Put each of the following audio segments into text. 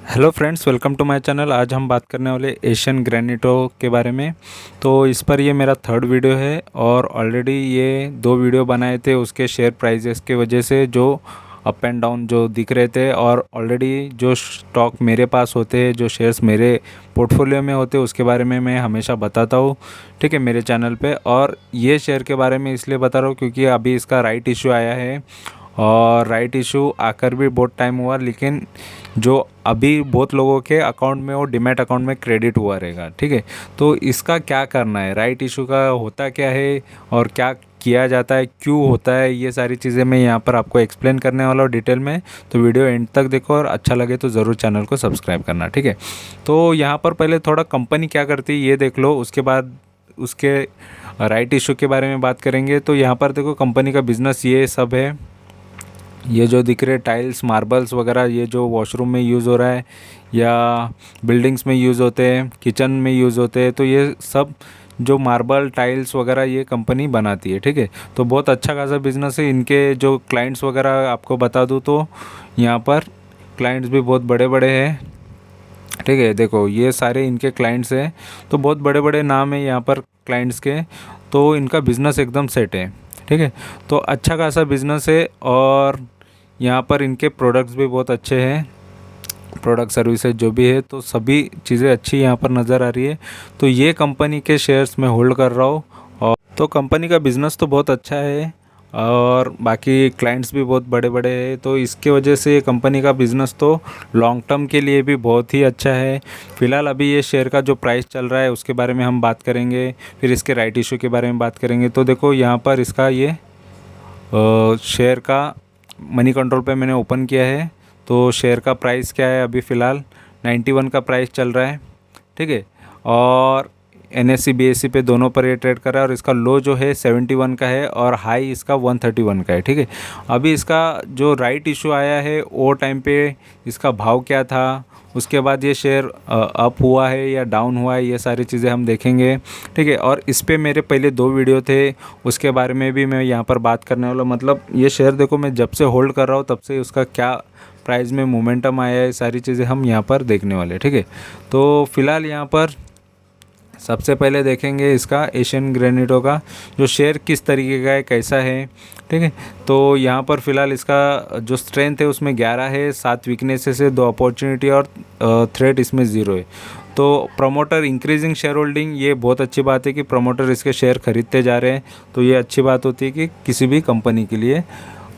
Hello friends, welcome to my channel. आज हम बात करने वाले एशियन ग्रेनिटो के बारे में। तो इस पर ये मेरा थर्ड वीडियो है और ऑलरेडी ये दो वीडियो बनाए थे उसके शेयर प्राइजेस के वजह से जो अप एंड डाउन जो दिख रहे थे, और ऑलरेडी जो स्टॉक मेरे पास होते हैं, जो शेयर्स मेरे पोर्टफोलियो में होते हैं, उसके बारे में मैं हमेशा बताता हूँ, ठीक है, मेरे चैनल पे। और ये शेयर के बारे में इसलिए बता रहा हूँ क्योंकि अभी इसका राइट इशू आया है, और राइट इशू आकर भी बहुत टाइम हुआ, लेकिन जो अभी बहुत लोगों के अकाउंट में वो डीमैट अकाउंट में क्रेडिट हुआ रहेगा, ठीक है। तो इसका क्या करना है, राइट इशू का होता क्या है और क्या किया जाता है, क्यों होता है, ये सारी चीज़ें मैं यहाँ पर आपको एक्सप्लेन करने वाला हूँ डिटेल में। तो वीडियो एंड तक देखो और अच्छा लगे तो ज़रूर चैनल को सब्सक्राइब करना, ठीक है। तो यहाँ पर पहले थोड़ा कंपनी क्या करती है ये देख लो, उसके बाद उसके राइट इशू के बारे में बात करेंगे। तो यहाँ पर देखो कंपनी का बिज़नेस ये सब है। ये जो दिख रहे टाइल्स, मार्बल्स वगैरह, ये जो वॉशरूम में यूज़ हो रहा है या बिल्डिंग्स में यूज़ होते हैं, किचन में यूज़ होते हैं, तो ये सब जो मार्बल टाइल्स वगैरह ये कंपनी बनाती है, ठीक है। तो बहुत अच्छा खासा बिजनेस है। इनके जो क्लाइंट्स वगैरह आपको बता दूँ तो यहाँ पर क्लाइंट्स भी बहुत बड़े बड़े हैं, ठीक है। देखो ये सारे इनके क्लाइंट्स हैं, तो बहुत बड़े बड़े नाम है यहाँ पर क्लाइंट्स के। तो इनका बिज़नेस एकदम सेट है, ठीक है। तो अच्छा खासा बिज़नेस है, और यहाँ पर इनके प्रोडक्ट्स भी बहुत अच्छे हैं, प्रोडक्ट सर्विसेज जो भी है, तो सभी चीज़ें अच्छी यहाँ पर नज़र आ रही है। तो ये कंपनी के शेयर्स मैं होल्ड कर रहा हूँ, और तो कंपनी का बिज़नेस तो बहुत अच्छा है और बाकी क्लाइंट्स भी बहुत बड़े बड़े हैं, तो इसके वजह से ये कंपनी का बिज़नेस तो लॉन्ग टर्म के लिए भी बहुत ही अच्छा है। फ़िलहाल अभी ये शेयर का जो प्राइस चल रहा है उसके बारे में हम बात करेंगे, फिर इसके राइट इशू के बारे में बात करेंगे। तो देखो यहाँ पर इसका ये शेयर का मनी कंट्रोल पे मैंने ओपन किया है। तो शेयर का प्राइस क्या है, अभी फ़िलहाल 91 का प्राइस चल रहा है, ठीक है। और NSE BSE पे दोनों पर ये ट्रेड कर रहा है, और इसका लो जो है 71 का है और हाई इसका 131 का है, ठीक है। अभी इसका जो राइट इशू आया है वो टाइम पे इसका भाव क्या था, उसके बाद ये शेयर अप हुआ है या डाउन हुआ है, ये सारी चीज़ें हम देखेंगे, ठीक है। और इस पे मेरे पहले दो वीडियो थे, उसके बारे में भी मैं यहाँ पर बात करने वाला। मतलब ये शेयर देखो मैं जब से होल्ड कर रहा हूँ तब से उसका क्या प्राइस में मोमेंटम आया है, सारी चीज़ें हम यहाँ पर देखने वाले, ठीक है। तो फिलहाल यहाँ पर सबसे पहले देखेंगे इसका एशियन ग्रेनिटो का जो शेयर किस तरीके का है, कैसा है, ठीक है। तो यहाँ पर फ़िलहाल इसका जो स्ट्रेंथ है उसमें 11 है, 7 वीकनेसेस है, 2 अपॉर्चुनिटी और थ्रेट इसमें 0 है। तो प्रमोटर इंक्रीजिंग शेयर होल्डिंग, ये बहुत अच्छी बात है कि प्रमोटर इसके शेयर खरीदते जा रहे हैं, तो ये अच्छी बात होती है कि किसी भी कंपनी के लिए।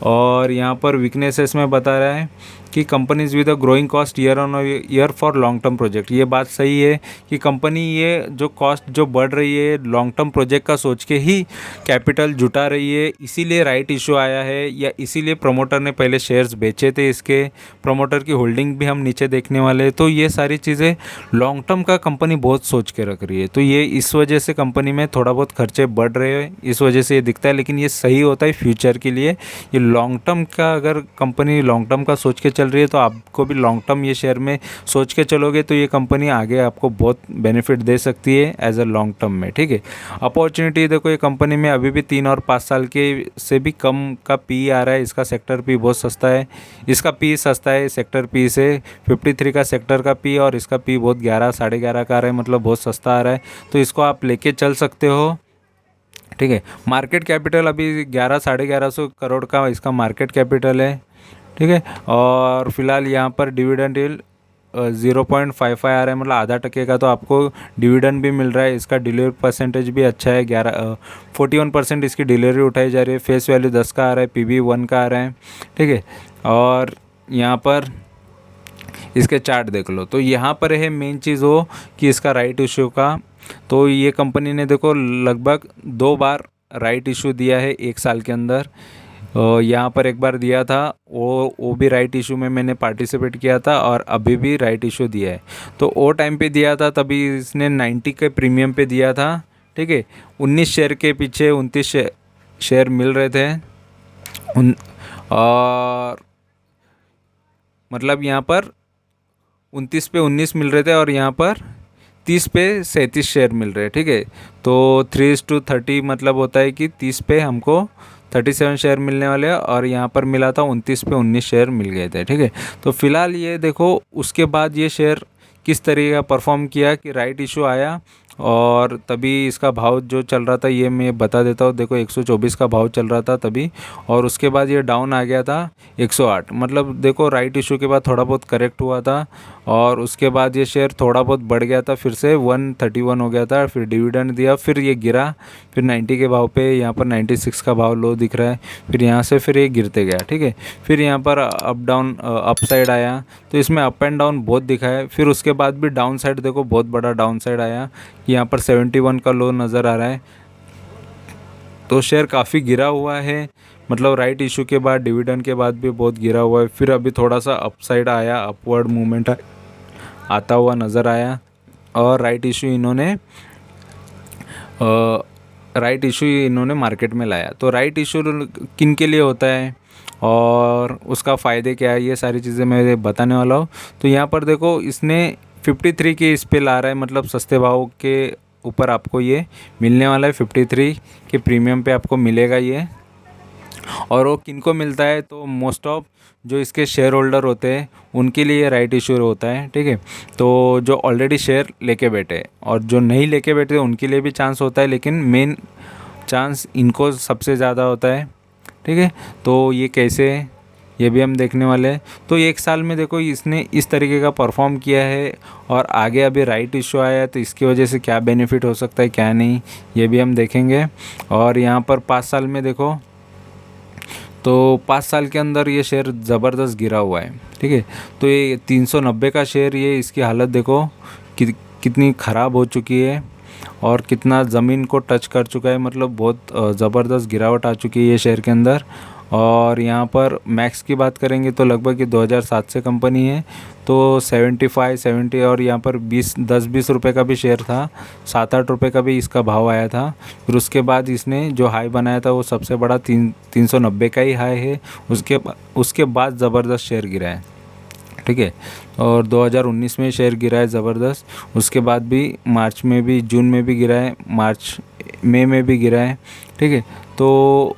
और यहाँ पर वीकनेसेस में बता रहा है कि companies with a growing cost year on year for long term project. ये बात सही है कि कंपनी ये जो कॉस्ट जो बढ़ रही है लॉन्ग टर्म प्रोजेक्ट का सोच के ही कैपिटल जुटा रही है, इसीलिए राइट इशू आया है, या इसीलिए प्रमोटर ने पहले शेयर्स बेचे थे। इसके प्रमोटर की होल्डिंग भी हम नीचे देखने वाले हैं। तो ये सारी चीज़ें लॉन्ग टर्म का कंपनी बहुत सोच के रख रही है, तो ये इस वजह से कंपनी में थोड़ा बहुत खर्चे बढ़ रहे हैं, इस वजह से ये दिखता है। लेकिन ये सही होता है फ्यूचर के लिए। ये लॉन्ग टर्म का, अगर कंपनी लॉन्ग टर्म का सोच के चल रही है तो आपको भी लॉन्ग टर्म ये शेयर में सोच के चलोगे तो ये कंपनी आगे आपको बहुत बेनिफिट दे सकती है एज अ लॉन्ग टर्म में, ठीक है। अपॉर्चुनिटी देखो, ये कंपनी में अभी भी 3 और 5 साल के से भी कम का पी आ रहा है। इसका सेक्टर पी बहुत सस्ता है, इसका पी सस्ता है सेक्टर पी से। 53 का सेक्टर का पी और इसका पी बहुत 11 11.5 का आ रहा है, मतलब बहुत सस्ता आ रहा है। तो इसको आप लेके चल सकते हो, ठीक है। मार्केट कैपिटल अभी 11 1150 करोड़ का इसका मार्केट कैपिटल है, ठीक है। और फिलहाल यहाँ पर डिविडेंड यील्ड 0.55 आ रहा है, मतलब आधा टके का तो आपको डिविडेंड भी मिल रहा है। इसका डिलीवरी परसेंटेज भी अच्छा है, 41% इसकी डिलीवरी उठाई जा रही है। फेस वैल्यू 10 का आ रहा है, PB 1 का आ रहा है, ठीक है। और यहाँ पर इसके चार्ट देख लो, तो यहाँ पर है मेन चीज़ वो कि इसका राइट इशू का। तो ये कंपनी ने देखो लगभग 2 बार राइट इशू दिया है 1 साल के अंदर। यहाँ पर एक बार दिया था, वो भी राइट इशू में मैंने पार्टिसिपेट किया था, और अभी भी राइट इशू दिया है। तो वो टाइम पे दिया था तभी इसने 90 के प्रीमियम पे दिया था, ठीक है। 19 शेयर के पीछे 29 शेयर मिल रहे थे और मतलब यहाँ पर 29 पे 19 मिल रहे थे, और यहाँ पर 30 पे 37 शेयर मिल रहे हैं, ठीक है। तो 3:30 मतलब होता है कि 30 पे हमको 37 शेयर मिलने वाले और यहाँ पर मिला था 29 पे 19 शेयर मिल गए थे। ठीक है, तो फिलहाल ये देखो उसके बाद ये शेयर किस तरीके का परफॉर्म किया कि राइट इशू आया और तभी इसका भाव जो चल रहा था ये मैं बता देता हूँ। देखो 124 का भाव चल रहा था तभी, और उसके बाद ये डाउन आ गया था 108। मतलब देखो राइट इशू के बाद थोड़ा बहुत करेक्ट हुआ था और उसके बाद ये शेयर थोड़ा बहुत बढ़ गया था, फिर से 131 हो गया था, फिर डिविडेंड दिया, फिर ये गिरा, फिर 90 के भाव पे यहाँ पर 96 का भाव लो दिख रहा है, फिर यहाँ से फिर ये गिरते गया। ठीक है, फिर यहाँ पर अप डाउन अप साइड आया, तो इसमें अप एंड डाउन बहुत दिखा है। फिर उसके बाद भी डाउन साइड देखो बहुत बड़ा डाउन साइड आया, यहाँ पर 71 का लो नज़र आ रहा है। तो शेयर काफ़ी गिरा हुआ है, मतलब राइट इशू के बाद डिविडेंड के बाद भी बहुत गिरा हुआ है। फिर अभी थोड़ा सा अपसाइड आया, अपवर्ड मूवमेंट आता हुआ नज़र आया और राइट इशू इन्होंने मार्केट में लाया। तो राइट इशू किन के लिए होता है और उसका फ़ायदे क्या है, ये सारी चीज़ें मैं बताने वाला हूँ। तो यहाँ पर देखो इसने 53 के इस पे ला रहा है, मतलब सस्ते भाव के ऊपर आपको ये मिलने वाला है। 53 के प्रीमियम पे आपको मिलेगा ये, और वो किन को मिलता है तो मोस्ट ऑफ जो इसके शेयर होल्डर होते हैं उनके लिए राइट इशू होता है। ठीक है, तो जो ऑलरेडी शेयर लेके बैठे और जो नहीं लेके बैठे उनके लिए भी चांस होता है, लेकिन मेन चांस इनको सबसे ज़्यादा होता है। ठीक है, तो ये कैसे है ये भी हम देखने वाले हैं। तो एक साल में देखो इसने इस तरीके का परफॉर्म किया है और आगे अभी राइट इशू आया है, तो इसकी वजह से क्या बेनिफिट हो सकता है क्या नहीं ये भी हम देखेंगे। और यहाँ पर 5 साल में देखो तो 5 साल के अंदर ये शेयर ज़बरदस्त गिरा हुआ है। ठीक है, तो ये 390 का शेयर, ये इसकी हालत देखो कितनी ख़राब हो चुकी है और कितना ज़मीन को टच कर चुका है, मतलब बहुत ज़बरदस्त गिरावट आ चुकी है ये शेयर के अंदर। और यहाँ पर मैक्स की बात करेंगे तो लगभग ये 2007 से कंपनी है, तो 75 70 और यहाँ पर 10-20 रुपये का भी शेयर था, 7-8 रुपये का भी इसका भाव आया था। फिर उसके बाद इसने जो हाई बनाया था वो सबसे बड़ा 390 का ही हाई है। उसके बाद ज़बरदस्त शेयर गिरा है। ठीक है, और 2019 में शेयर गिरा है ज़बरदस्त, उसके बाद भी मार्च में भी, जून में भी गिरा है, मई में भी गिरा है। ठीक है, तो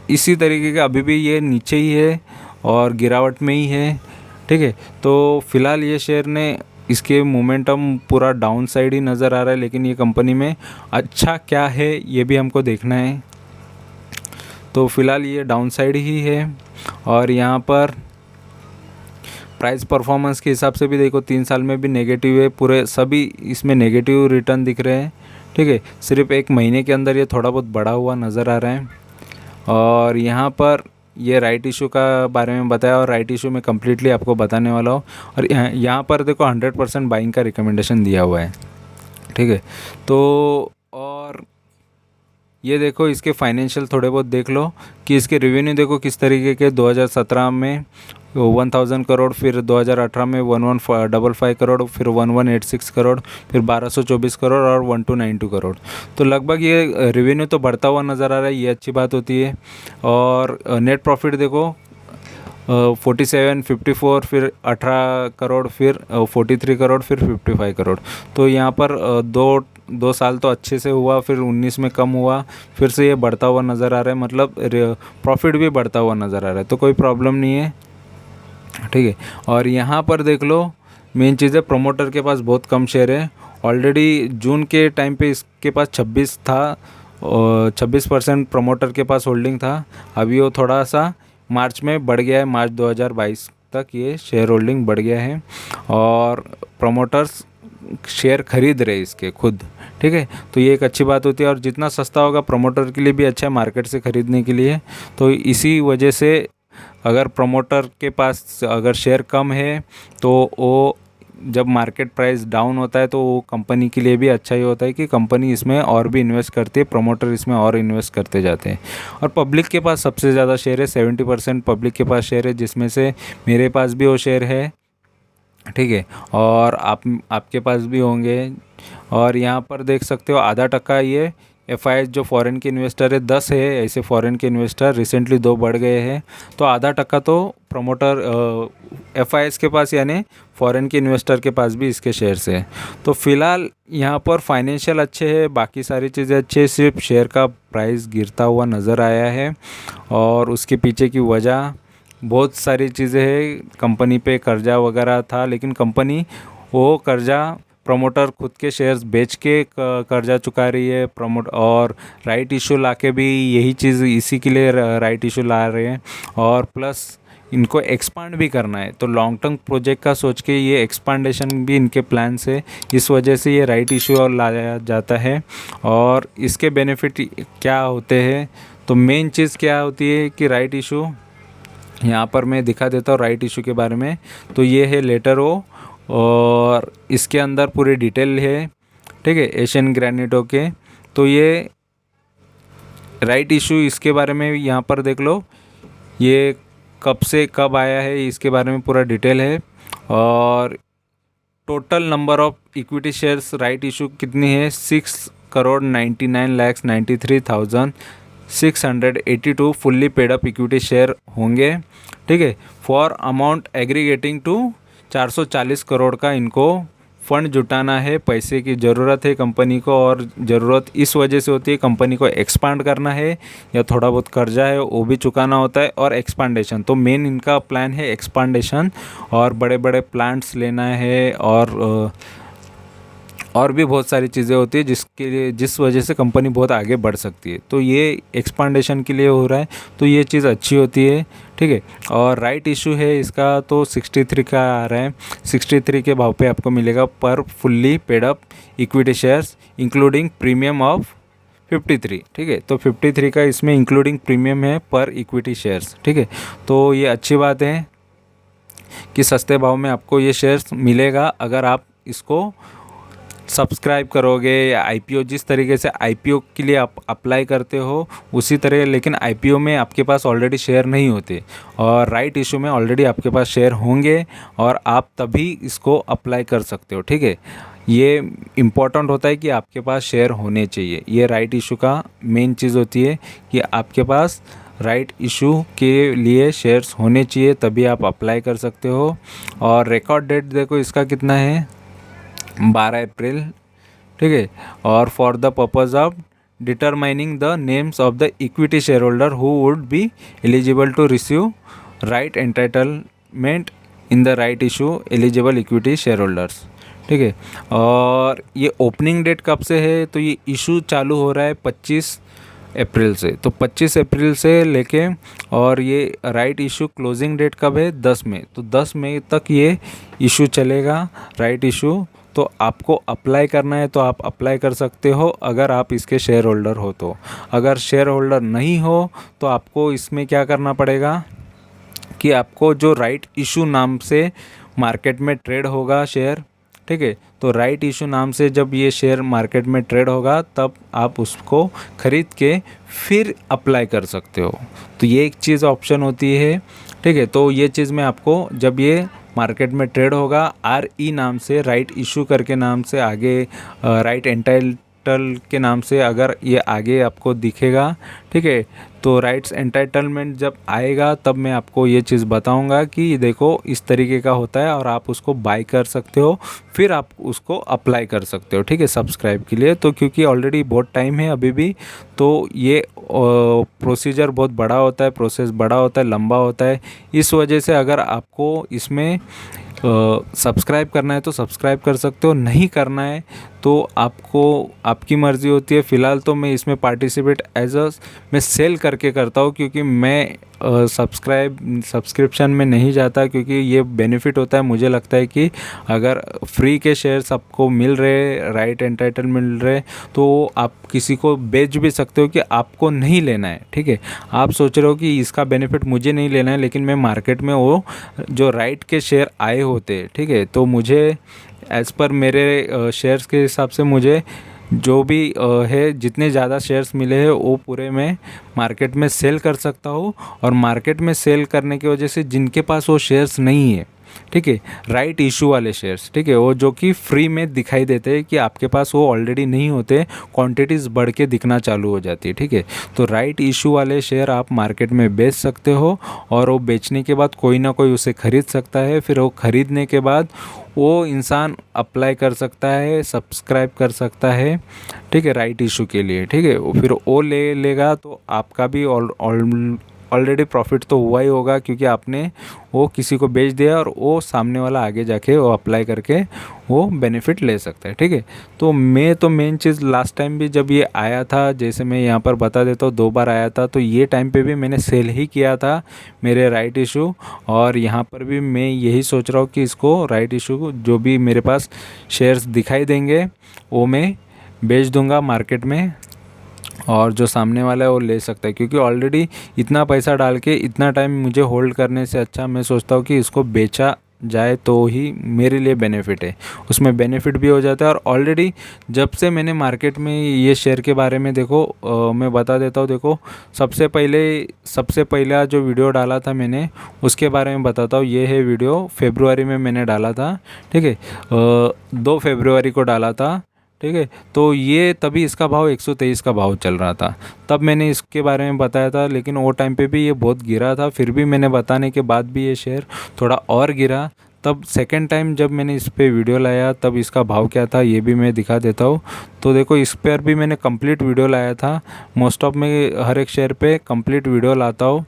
इसी तरीके का अभी भी ये नीचे ही है और गिरावट में ही है। ठीक है, तो फिलहाल ये शेयर ने इसके मोमेंटम पूरा डाउन साइड ही नज़र आ रहा है, लेकिन ये कंपनी में अच्छा क्या है ये भी हमको देखना है। तो फिलहाल ये डाउन साइड ही है और यहाँ पर प्राइस परफॉर्मेंस के हिसाब से भी देखो 3 साल में भी नेगेटिव है, पूरे सभी इसमें नेगेटिव रिटर्न दिख रहे हैं। ठीक है, सिर्फ एक महीने के अंदर ये थोड़ा बहुत बढ़ा हुआ नज़र आ रहा है। और यहाँ पर ये राइट इशू का बारे में बताया और राइट इशू में कम्प्लीटली आपको बताने वाला हूँ। और यहाँ पर देखो 100% बाइंग का रिकमेंडेशन दिया हुआ है। ठीक है, तो और ये देखो इसके फाइनेंशियल थोड़े बहुत देख लो कि इसके रेवेन्यू देखो किस तरीके के 2017 में 1000 करोड़, फिर 2018 में 1155 करोड़, फिर 1186 करोड़, फिर 1224 करोड़ और 1292 करोड़। तो लगभग ये रेवेन्यू तो बढ़ता हुआ नज़र आ रहा है, ये अच्छी बात होती है। और नेट प्रॉफिट देखो 47 54, फिर 18 करोड़, फिर 43 करोड़, फिर 55 करोड़। तो यहाँ पर दो साल तो अच्छे से हुआ, फिर 19 में कम हुआ, फिर से ये बढ़ता हुआ नज़र आ रहा है, मतलब प्रॉफिट भी बढ़ता हुआ नज़र आ रहा है, तो कोई प्रॉब्लम नहीं है। ठीक है, और यहाँ पर देख लो मेन चीज़ है प्रोमोटर के पास बहुत कम शेयर है। ऑलरेडी जून के टाइम पे इसके पास 26 था और 26% प्रोमोटर के पास होल्डिंग था। अभी वो थोड़ा सा मार्च में बढ़ गया है, मार्च 2022 तक ये शेयर होल्डिंग बढ़ गया है और प्रोमोटर्स शेयर खरीद रहे इसके खुद। ठीक है, तो ये एक अच्छी बात होती है और जितना सस्ता होगा प्रोमोटर के लिए भी अच्छा है मार्केट से ख़रीदने के लिए। तो इसी वजह से अगर प्रोमोटर के पास अगर शेयर कम है तो वो जब मार्केट प्राइस डाउन होता है तो वो कंपनी के लिए भी अच्छा ही होता है कि कंपनी इसमें और भी इन्वेस्ट करती है, प्रोमोटर इसमें और इन्वेस्ट करते जाते हैं। और पब्लिक के पास सबसे ज़्यादा शेयर है, 70% पब्लिक के पास शेयर है, जिसमें से मेरे पास भी वो शेयर है। ठीक है, और आपके पास भी होंगे। और यहाँ पर देख सकते हो 0.5% ये FIs जो फॉरेन के इन्वेस्टर है 10 है ऐसे फॉरेन के इन्वेस्टर, रिसेंटली 2 बढ़ गए हैं। तो आधा टक्का तो प्रमोटर FIs के पास यानी फॉरेन के इन्वेस्टर के पास भी इसके शेयर्स है। तो फिलहाल यहाँ पर फाइनेंशियल अच्छे हैं, बाकी सारी चीज़ें अच्छी है, सिर्फ शेयर का प्राइस गिरता हुआ नज़र आया है। और उसके पीछे की वजह बहुत सारी चीज़ें हैं, कंपनी पे कर्जा वगैरह था, लेकिन कंपनी वो कर्जा प्रमोटर खुद के शेयर्स बेच के कर्जा चुका रही है और राइट इशू लाके भी यही चीज़ इसी के लिए राइट इशू ला रहे हैं। और प्लस इनको एक्सपांड भी करना है, तो लॉन्ग टर्म प्रोजेक्ट का सोच के ये एक्सपांडेशन भी इनके प्लान से, इस वजह से ये राइट इशू और लाया जाता है। और इसके बेनिफिट क्या होते हैं, तो मेन चीज़ क्या होती है कि राइट इशू, यहाँ पर मैं दिखा देता हूँ राइट इशू के बारे में। तो ये है लेटर ओ और इसके अंदर पूरी डिटेल है, ठीक है, एशियन ग्रैनिटो के। तो ये राइट इशू इसके बारे में यहाँ पर देख लो, ये कब से कब आया है इसके बारे में पूरा डिटेल है। और total number of equity shares right issue कितनी है, 6,99,93,682 fully paid up equity share होंगे, ठीक है। For amount aggregating to 440 crore का इनको फंड जुटाना है, पैसे की ज़रूरत है कंपनी को। और ज़रूरत इस वजह से होती है, कंपनी को एक्सपांड करना है या थोड़ा बहुत कर्जा है वो भी चुकाना होता है, और एक्सपांडेशन। तो मेन इनका प्लान है एक्सपांडेशन, और बड़े बड़े प्लांट्स लेना है, और भी बहुत सारी चीज़ें होती है जिसके लिए, जिस वजह से कंपनी बहुत आगे बढ़ सकती है। तो ये एक्सपांडेशन के लिए हो रहा है, तो ये चीज़ अच्छी होती है, ठीक है। और राइट इशू है इसका तो 63 का आ रहा है, 63 के भाव पे आपको मिलेगा पर fully paid up equity shares including premium of 53, ठीक है। तो 53 का इसमें इंक्लूडिंग प्रीमियम है पर इक्विटी शेयर्स, ठीक है। तो ये अच्छी बात है कि सस्ते भाव में आपको ये शेयर्स मिलेगा अगर आप इसको सब्सक्राइब करोगे, या IPO, जिस तरीके से IPO के लिए आप अप्लाई करते हो उसी तरह। लेकिन IPO में आपके पास ऑलरेडी शेयर नहीं होते, और राइट इशू में ऑलरेडी आपके पास शेयर होंगे और आप तभी इसको अप्लाई कर सकते हो, ठीक है। ये इम्पॉर्टेंट होता है कि आपके पास शेयर होने चाहिए, ये राइट इशू का मेन चीज़ होती है कि आपके पास राइट इशू के लिए शेयर्स होने चाहिए, तभी आप अप्लाई कर सकते हो। और रिकॉर्ड डेट देखो इसका कितना है, 12 अप्रैल, ठीक है। और for the purpose of determining the names of the equity share holder who would be eligible to receive right entitlement in the right issue eligible equity share holders, ठीक है। और ये ओपनिंग डेट कब से है, तो ये इशू चालू हो रहा है 25 अप्रैल से, तो 25 अप्रैल से लेके, और ये राइट इशू क्लोजिंग डेट कब है, 10 मई, तो 10 मई तक ये इशू चलेगा राइट इशू। तो आपको अप्लाई करना है तो आप अप्लाई कर सकते हो अगर आप इसके शेयर होल्डर हो तो। अगर शेयर होल्डर नहीं हो तो आपको इसमें क्या करना पड़ेगा कि आपको जो राइट इशू नाम से मार्केट में ट्रेड होगा शेयर, ठीक है, तो राइट इशू नाम से जब ये शेयर मार्केट में ट्रेड होगा तब आप उसको ख़रीद के फिर अप्लाई कर सकते हो। तो ये एक चीज़ ऑप्शन होती है, ठीक है। तो ये चीज़ मैं आपको, जब ये मार्केट में ट्रेड होगा RE नाम से, राइट इशू करके नाम से आगे, राइट एंटाइटल के नाम से अगर ये आगे आपको दिखेगा, ठीक है, तो राइट्स एंटाइटलमेंट जब आएगा तब मैं आपको ये चीज़ बताऊंगा कि देखो इस तरीके का होता है, और आप उसको बाय कर सकते हो, फिर आप उसको अप्लाई कर सकते हो, ठीक है, सब्सक्राइब के लिए। तो क्योंकि ऑलरेडी बहुत टाइम है अभी भी, तो ये प्रोसीजर बहुत बड़ा होता है, प्रोसेस बड़ा होता है, लंबा होता है। इस वजह से अगर आपको इसमें सब्सक्राइब करना है तो सब्सक्राइब कर सकते हो, नहीं करना है तो आपको, आपकी मर्ज़ी होती है। फ़िलहाल तो मैं इसमें पार्टिसिपेट मैं सेल करके करता हूँ, क्योंकि मैं सब्सक्रिप्शन में नहीं जाता, क्योंकि ये बेनिफिट होता है। मुझे लगता है कि अगर फ्री के शेयर्स आपको मिल रहे, राइट एंटाइटल मिल रहे, तो आप किसी को बेच भी सकते हो कि आपको नहीं लेना है, ठीक है। आप सोच रहे हो कि इसका बेनिफिट मुझे नहीं लेना है, लेकिन मैं मार्केट में वो जो राइट के शेयर आए होते, ठीक है, तो मुझे एज़ पर मेरे शेयर्स के हिसाब से मुझे जो भी है, जितने ज़्यादा शेयर्स मिले हैं वो पूरे मैं मार्केट में सेल कर सकता हूँ। और मार्केट में सेल करने की वजह से जिनके पास वो शेयर्स नहीं है, ठीक है, राइट इशू वाले शेयर्स, ठीक है, वो जो कि फ्री में दिखाई देते हैं कि आपके पास वो ऑलरेडी नहीं होते, क्वांटिटीज़ बढ़ के दिखना चालू हो जाती है, ठीक है। तो राइट इशू वाले शेयर आप मार्केट में बेच सकते हो और वो बेचने के बाद कोई ना कोई उसे खरीद सकता है, फिर वो खरीदने के बाद वो इंसान अप्लाई कर सकता है, सब्सक्राइब कर सकता है, ठीक है, राइट इशू के लिए, ठीक है। फिर वो ले लेगा तो आपका भी ऑलरेडी प्रॉफिट तो हुआ ही होगा, क्योंकि आपने वो किसी को बेच दिया और वो सामने वाला आगे जाके वो अप्लाई करके वो बेनिफिट ले सकता है, ठीक है। तो मेन चीज़ लास्ट टाइम भी जब ये आया था, जैसे मैं यहाँ पर बता देता हूँ, 2 बार आया था, तो ये टाइम पे भी मैंने सेल ही किया था मेरे राइट इशू, और यहाँ पर भी मैं यही सोच रहा हूँ कि इसको राइट इशू जो भी मेरे पास शेयर्स दिखाई देंगे वो मैं बेच दूंगा मार्केट में, और जो सामने वाला है वो ले सकता है, क्योंकि ऑलरेडी इतना पैसा डाल के इतना टाइम मुझे होल्ड करने से अच्छा मैं सोचता हूँ कि इसको बेचा जाए तो ही मेरे लिए बेनिफिट है, उसमें बेनिफिट भी हो जाता है। और ऑलरेडी जब से मैंने मार्केट में ये शेयर के बारे में देखो मैं बता देता हूँ, देखो सबसे पहला जो वीडियो डाला था मैंने उसके बारे में बताता हूँ। ये है वीडियो, फरवरी में मैंने डाला था, ठीक है, 2 फरवरी को डाला था, ठीक है। तो ये तभी इसका भाव 123 का भाव चल रहा था, तब मैंने इसके बारे में बताया था, लेकिन वो टाइम पे भी ये बहुत गिरा था, फिर भी मैंने बताने के बाद भी ये शेयर थोड़ा और गिरा। तब सेकंड टाइम जब मैंने इस पे वीडियो लाया तब इसका भाव क्या था ये भी मैं दिखा देता हूँ। तो देखो, इस पर भी मैंने कंप्लीट वीडियो लाया था, मोस्ट ऑफ में हर एक शेयर पे कंप्लीट वीडियो लाता हूँ,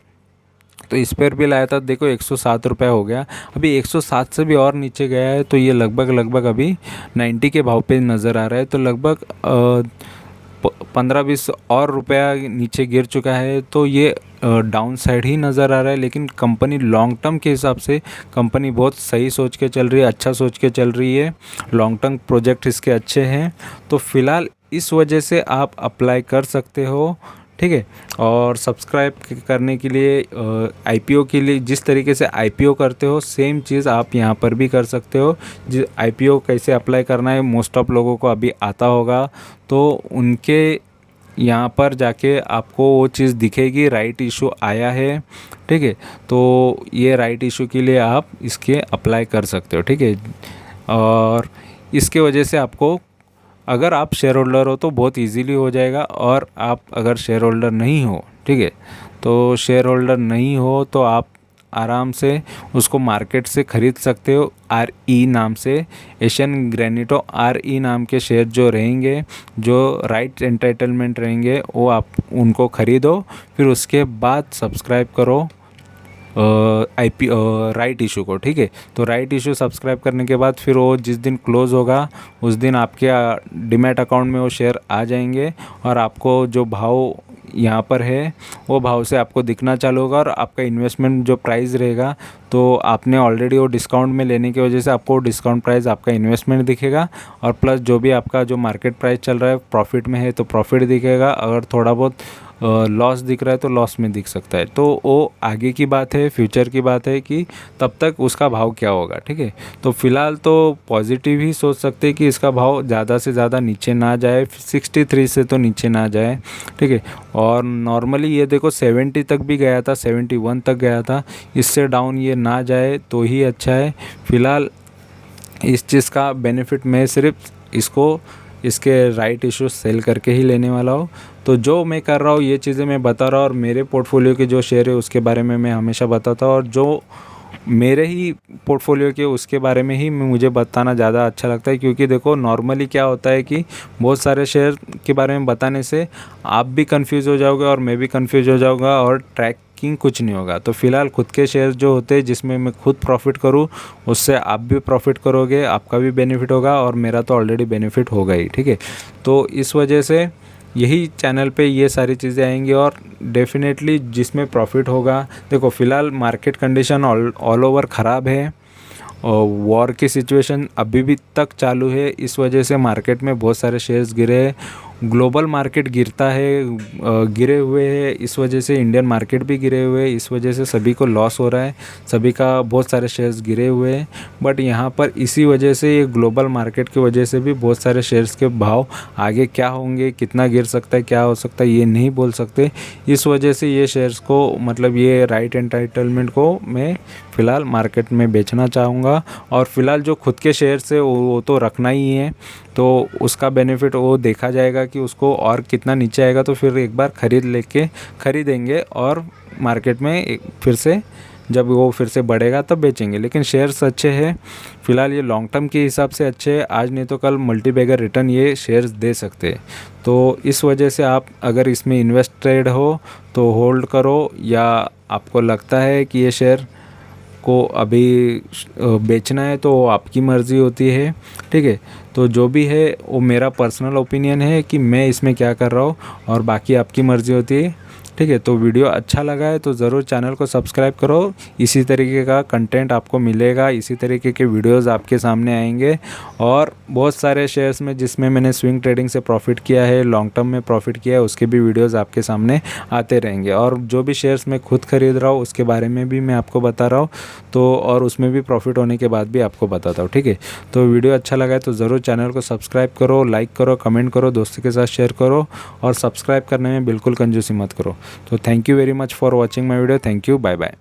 तो इस पर भी लाया था। देखो 107 रुपये हो गया, अभी 107 से भी और नीचे गया है, तो ये लगभग अभी 90 के भाव पे नज़र आ रहा है, तो लगभग 15-20 और रुपया नीचे गिर चुका है, तो ये डाउन साइड ही नज़र आ रहा है। लेकिन कंपनी लॉन्ग टर्म के हिसाब से कंपनी बहुत सही सोच के चल रही है, अच्छा सोच के चल रही है, लॉन्ग टर्म प्रोजेक्ट इसके अच्छे हैं, तो फिलहाल इस वजह से आप अप्लाई कर सकते हो, ठीक है। और सब्सक्राइब करने के लिए आईपीओ के लिए जिस तरीके से आईपीओ करते हो सेम चीज़ आप यहाँ पर भी कर सकते हो। आईपीओ कैसे अप्लाई करना है मोस्ट ऑफ लोगों को अभी आता होगा, तो उनके यहाँ पर जाके आपको वो चीज़ दिखेगी, राइट इशू आया है, ठीक है। तो ये राइट इशू के लिए आप इसके अप्लाई कर सकते हो, ठीक है। और इसके वजह से आपको, अगर आप शेयर होल्डर हो तो बहुत इजीली हो जाएगा, और आप अगर शेयर होल्डर नहीं हो, ठीक है, तो शेयर होल्डर नहीं हो तो आप आराम से उसको मार्केट से ख़रीद सकते हो। RE नाम से, एशियन ग्रेनिटो RE नाम के शेयर जो रहेंगे, जो राइट एंटाइटलमेंट रहेंगे, वो आप उनको ख़रीदो, फिर उसके बाद सब्सक्राइब करो राइट इशू को, ठीक है। तो राइट इशू सब्सक्राइब करने के बाद फिर वो जिस दिन क्लोज़ होगा उस दिन आपके डीमैट अकाउंट में वो शेयर आ जाएंगे, और आपको जो भाव यहाँ पर है वो भाव से आपको दिखना चालू होगा, और आपका इन्वेस्टमेंट जो प्राइस रहेगा, तो आपने ऑलरेडी वो डिस्काउंट में लेने की वजह से आपको डिस्काउंट प्राइस आपका इन्वेस्टमेंट दिखेगा, और प्लस जो भी आपका जो मार्केट प्राइस चल रहा है प्रॉफिट में है तो प्रॉफिट दिखेगा, अगर थोड़ा बहुत लॉस दिख रहा है तो लॉस में दिख सकता है। तो वो आगे की बात है, फ्यूचर की बात है कि तब तक उसका भाव क्या होगा, ठीक है। तो फिलहाल तो पॉजिटिव ही सोच सकते हैं कि इसका भाव ज़्यादा से ज़्यादा नीचे ना जाए, 63 से तो नीचे ना जाए, ठीक है। और नॉर्मली ये देखो 70 तक भी गया था, 71 तक गया था, इससे डाउन ये ना जाए तो ही अच्छा है। फिलहाल इस चीज़ का बेनिफिट मैं सिर्फ इसके राइट इशू सेल करके ही लेने वाला हूँ। तो जो मैं कर रहा हूँ ये चीज़ें मैं बता रहा हूँ, और मेरे पोर्टफोलियो के जो शेयर है उसके बारे में मैं हमेशा बताता हूँ, और जो मेरे ही पोर्टफोलियो के उसके बारे में ही मुझे बताना ज़्यादा अच्छा लगता है। क्योंकि देखो नॉर्मली क्या होता है कि बहुत सारे शेयर के बारे में बताने से आप भी कंफ्यूज हो जाओगे और मैं भी कंफ्यूज हो जाऊँगा, और ट्रैकिंग कुछ नहीं होगा। तो फिलहाल खुद के शेयर जो होते हैं जिसमें मैं खुद प्रॉफिट करूँ, उससे आप भी प्रॉफिट करोगे, आपका भी बेनिफिट होगा, और मेरा तो ऑलरेडी बेनिफिट होगा ही, ठीक है। तो इस वजह से यही चैनल पे ये सारी चीज़ें आएंगी, और डेफिनेटली जिसमें प्रॉफिट होगा। देखो फिलहाल मार्केट कंडीशन ऑल ओवर ख़राब है, और वॉर की सिचुएशन अभी भी तक चालू है, इस वजह से मार्केट में बहुत सारे शेयर्स गिरे हैं, ग्लोबल मार्केट गिरता है, गिरे हुए है, इस वजह से इंडियन मार्केट भी गिरे हुए हैं, इस वजह से सभी को लॉस हो रहा है, सभी का बहुत सारे शेयर्स गिरे हुए हैं। बट यहाँ पर इसी वजह से, ये ग्लोबल मार्केट की वजह से भी बहुत सारे शेयर्स के भाव आगे क्या होंगे, कितना गिर सकता है, क्या हो सकता है, ये नहीं बोल सकते। इस वजह से ये शेयर्स को, मतलब ये राइट एंटाइटलमेंट को मैं फ़िलहाल मार्केट में बेचना चाहूँगा। और फ़िलहाल जो खुद के शेयर्स है वो तो रखना ही है, तो उसका बेनिफिट वो देखा जाएगा कि उसको और कितना नीचे आएगा तो फिर एक बार खरीदेंगे और मार्केट में फिर से जब वो फिर से बढ़ेगा तब बेचेंगे। लेकिन शेयर्स अच्छे हैं फ़िलहाल, ये लॉन्ग टर्म के हिसाब से अच्छे हैं, आज नहीं तो कल मल्टीबैगर रिटर्न ये शेयर्स दे सकते हैं। तो इस वजह से आप अगर इसमें इन्वेस्टेड हो तो होल्ड करो, या आपको लगता है कि ये शेयर को अभी बेचना है तो आपकी मर्ज़ी होती है, ठीक है। तो जो भी है वो मेरा पर्सनल ओपिनियन है कि मैं इसमें क्या कर रहा हूँ, और बाकी आपकी मर्ज़ी होती है, ठीक है। तो वीडियो अच्छा लगा है तो ज़रूर चैनल को सब्सक्राइब करो, इसी तरीके का कंटेंट आपको मिलेगा, इसी तरीके के वीडियोस आपके सामने आएंगे। और बहुत सारे शेयर्स में जिसमें मैंने स्विंग ट्रेडिंग से प्रॉफिट किया है, लॉन्ग टर्म में प्रॉफिट किया है, उसके भी वीडियोस आपके सामने आते रहेंगे। और जो भी शेयर्स मैं खुद खरीद रहा हूँ उसके बारे में भी मैं आपको बता रहा हूँ, तो और उसमें भी प्रॉफिट होने के बाद भी आपको बताता हूँ, ठीक है। तो वीडियो अच्छा लगा है तो ज़रूर चैनल को सब्सक्राइब करो, लाइक करो, कमेंट करो, दोस्तों के साथ शेयर करो, और सब्सक्राइब करने में बिल्कुल कंजूसी मत करो। तो thank you very much for watching my video. Thank you, bye bye.